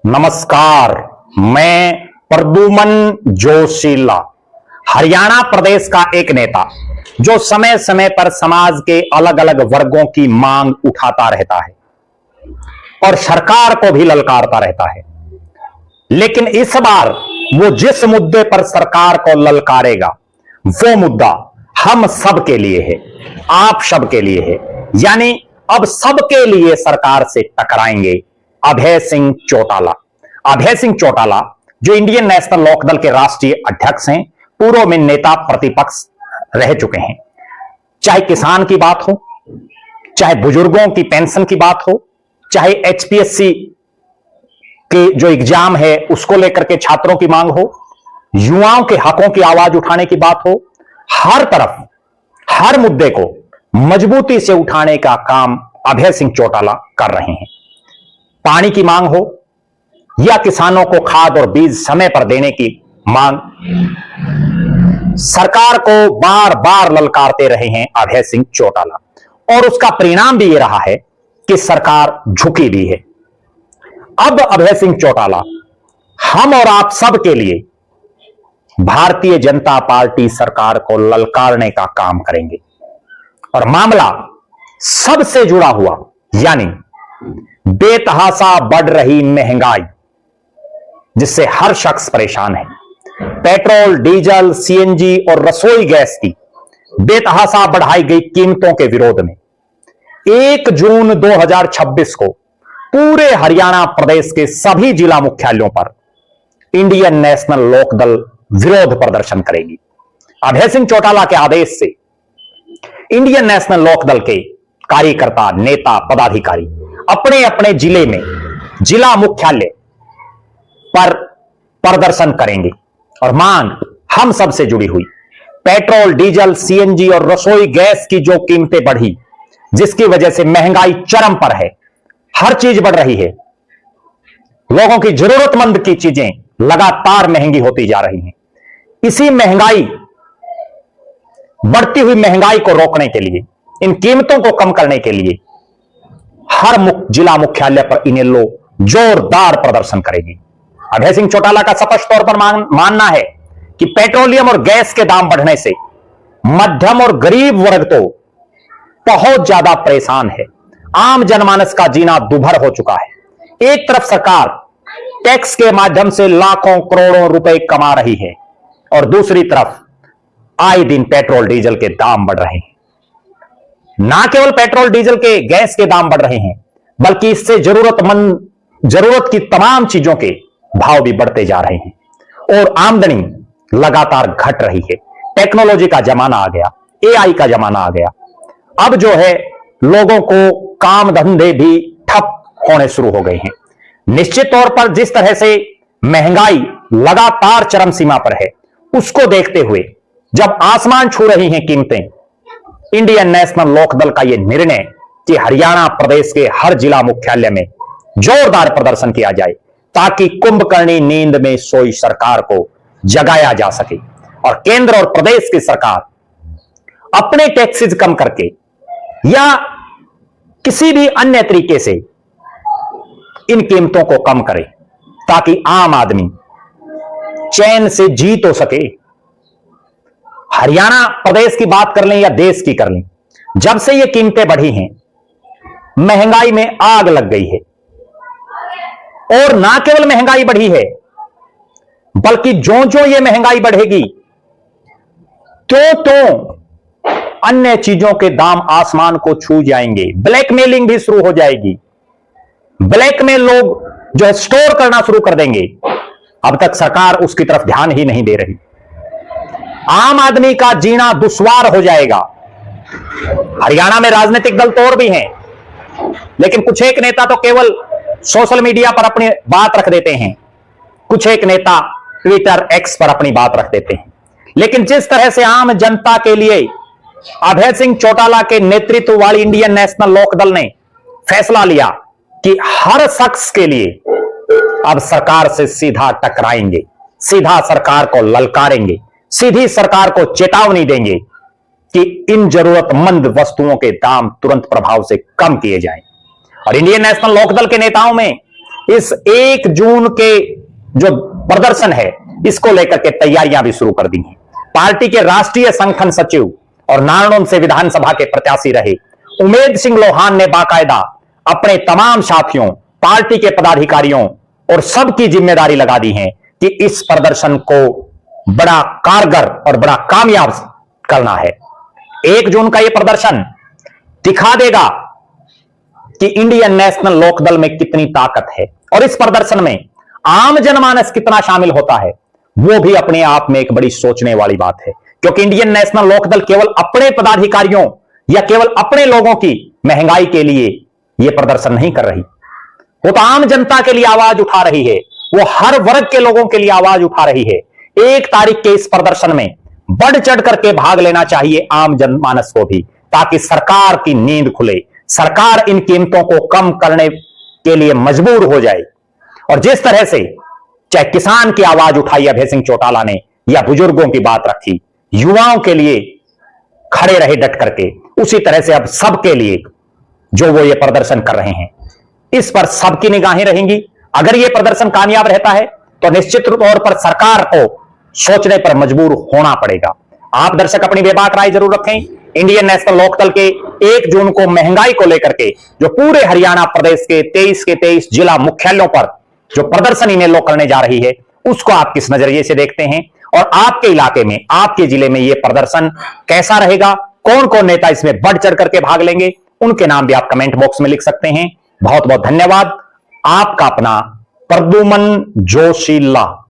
नमस्कार। मैं प्रद्युमन जोशीला, हरियाणा प्रदेश का एक नेता जो समय समय पर समाज के अलग अलग वर्गों की मांग उठाता रहता है और सरकार को भी ललकारता रहता है। लेकिन इस बार वो जिस मुद्दे पर सरकार को ललकारेगा वो मुद्दा हम सब के लिए है, आप सब के लिए है। यानी अब सबके लिए सरकार से टकराएंगे अभय सिंह चौटाला। अभय सिंह चौटाला जो इंडियन नेशनल लोकदल के राष्ट्रीय अध्यक्ष हैं, पूर्व में नेता प्रतिपक्ष रह चुके हैं। चाहे किसान की बात हो, चाहे बुजुर्गों की पेंशन की बात हो, चाहे एचपीएससी के जो एग्जाम है उसको लेकर के छात्रों की मांग हो, युवाओं के हकों की आवाज उठाने की बात हो, हर तरफ हर मुद्दे को मजबूती से उठाने का काम अभय सिंह चौटाला कर रहे हैं। पानी की मांग हो या किसानों को खाद और बीज समय पर देने की मांग, सरकार को बार बार ललकारते रहे हैं अभय सिंह चौटाला और उसका परिणाम भी यह रहा है कि सरकार झुकी भी है। अब अभय सिंह चौटाला हम और आप सब के लिए भारतीय जनता पार्टी सरकार को ललकारने का काम करेंगे और मामला सबसे जुड़ा हुआ, यानी बेतहाशा बढ़ रही महंगाई जिससे हर शख्स परेशान है। पेट्रोल, डीजल, सीएनजी और रसोई गैस की बेतहाशा बढ़ाई गई कीमतों के विरोध में 1 जून 2026 को पूरे हरियाणा प्रदेश के सभी जिला मुख्यालयों पर इंडियन नेशनल लोकदल विरोध प्रदर्शन करेगी। अभय सिंह चौटाला के आदेश से इंडियन नेशनल लोकदल के कार्यकर्ता, नेता, पदाधिकारी अपने अपने जिले में जिला मुख्यालय पर प्रदर्शन करेंगे और मांग हम सब से जुड़ी हुई पेट्रोल, डीजल, सीएनजी और रसोई गैस की जो कीमतें बढ़ी, जिसकी वजह से महंगाई चरम पर है, हर चीज बढ़ रही है, लोगों की जरूरतमंद की चीजें लगातार महंगी होती जा रही हैं। इसी बढ़ती हुई महंगाई को रोकने के लिए, इन कीमतों को कम करने के लिए हर जिला मुख्यालय पर इन्हें लोग जोरदार प्रदर्शन करेंगे। अभय सिंह चौटाला का स्पष्ट तौर पर मानना है कि पेट्रोलियम और गैस के दाम बढ़ने से मध्यम और गरीब वर्ग तो बहुत ज्यादा परेशान है। आम जनमानस का जीना दुभर हो चुका है। एक तरफ सरकार टैक्स के माध्यम से लाखों करोड़ों रुपए कमा रही है और दूसरी तरफ आए दिन पेट्रोल डीजल के दाम बढ़ रहे हैं। ना केवल पेट्रोल डीजल के, गैस के दाम बढ़ रहे हैं, बल्कि इससे जरूरत की तमाम चीजों के भाव भी बढ़ते जा रहे हैं और आमदनी लगातार घट रही है। टेक्नोलॉजी का जमाना आ गया, एआई का जमाना आ गया। अब जो है लोगों को काम धंधे भी ठप होने शुरू हो गए हैं। निश्चित तौर पर जिस तरह से महंगाई लगातार चरम सीमा पर है, उसको देखते हुए जब आसमान छू रही हैं कीमतें, इंडियन नेशनल लोकदल का यह निर्णय कि हरियाणा प्रदेश के हर जिला मुख्यालय में जोरदार प्रदर्शन किया जाए ताकि कुंभकर्णी नींद में सोई सरकार को जगाया जा सके और केंद्र और प्रदेश की सरकार अपने टैक्सेस कम करके या किसी भी अन्य तरीके से इन कीमतों को कम करे ताकि आम आदमी चैन से जी तो सके। हरियाणा प्रदेश की बात कर लें या देश की कर लें, जब से ये कीमतें बढ़ी हैं, महंगाई में आग लग गई है। और ना केवल महंगाई बढ़ी है, बल्कि जो जो ये महंगाई बढ़ेगी तो अन्य चीजों के दाम आसमान को छू जाएंगे। ब्लैकमेलिंग भी शुरू हो जाएगी। ब्लैक में लोग जो है स्टोर करना शुरू कर देंगे। अब तक सरकार उसकी तरफ ध्यान ही नहीं दे रही। आम आदमी का जीना दुश्वार हो जाएगा। हरियाणा में राजनीतिक दल तो और भी हैं, लेकिन कुछ एक नेता तो केवल सोशल मीडिया पर अपनी बात रख देते हैं, कुछ एक नेता ट्विटर, एक्स पर अपनी बात रख देते हैं। लेकिन जिस तरह से आम जनता के लिए अभय सिंह चौटाला के नेतृत्व वाली इंडियन नेशनल लोकदल ने फैसला लिया कि हर शख्स के लिए अब सरकार से सीधा टकराएंगे, सीधा सरकार को ललकारेंगे, सीधी सरकार को चेतावनी देंगे कि इन जरूरतमंद वस्तुओं के दाम तुरंत प्रभाव से कम किए जाएं। और इंडियन नेशनल लोकदल के नेताओं में इस 1 जून के जो प्रदर्शन है इसको लेकर के तैयारियां भी शुरू कर दी हैं। पार्टी के राष्ट्रीय संगठन सचिव और नारनौल से विधानसभा के प्रत्याशी रहे उमेद सिंह लोहान ने बाकायदा अपने तमाम साथियों, पार्टी के पदाधिकारियों और सबकी जिम्मेदारी लगा दी है कि इस प्रदर्शन को बड़ा कारगर और बड़ा कामयाब करना है। 1 जून का यह प्रदर्शन दिखा देगा कि इंडियन नेशनल लोकदल में कितनी ताकत है और इस प्रदर्शन में आम जनमानस कितना शामिल होता है, वो भी अपने आप में एक बड़ी सोचने वाली बात है। क्योंकि इंडियन नेशनल लोकदल केवल अपने पदाधिकारियों या केवल अपने लोगों की महंगाई के लिए यह प्रदर्शन नहीं कर रही, वो तो आम जनता के लिए आवाज उठा रही है, वो हर वर्ग के लोगों के लिए आवाज उठा रही है। 1 तारीख के इस प्रदर्शन में बढ़ चढ़ करके भाग लेना चाहिए आम जनमानस को भी, ताकि सरकार की नींद खुले, सरकार इन कीमतों को कम करने के लिए मजबूर हो जाए। और जिस तरह से चाहे किसान की आवाज उठाई अभय सिंह चौटाला ने या बुजुर्गों की बात रखी, युवाओं के लिए खड़े रहे डट करके, उसी तरह से अब सबके लिए जो वो ये प्रदर्शन कर रहे हैं इस पर सबकी निगाहें रहेंगी। अगर ये प्रदर्शन कामयाब रहता है तो निश्चित तौर पर सरकार को सोचने पर मजबूर होना पड़ेगा। आप दर्शक अपनी बेबाक राय जरूर रखें। इंडियन नेशनल लोकदल के 1 जून को महंगाई को लेकर के जो पूरे हरियाणा प्रदेश के 23 जिला मुख्यालयों पर जो प्रदर्शन इनेलो करने जा रही है उसको आप किस नजरिए से देखते हैं, और आपके इलाके में, आपके जिले में यह प्रदर्शन कैसा रहेगा, कौन कौन नेता इसमें बढ़ चढ़ करके भाग लेंगे, उनके नाम भी आप कमेंट बॉक्स में लिख सकते हैं। बहुत बहुत धन्यवाद। आपका अपना प्रद्युमन जोशीला।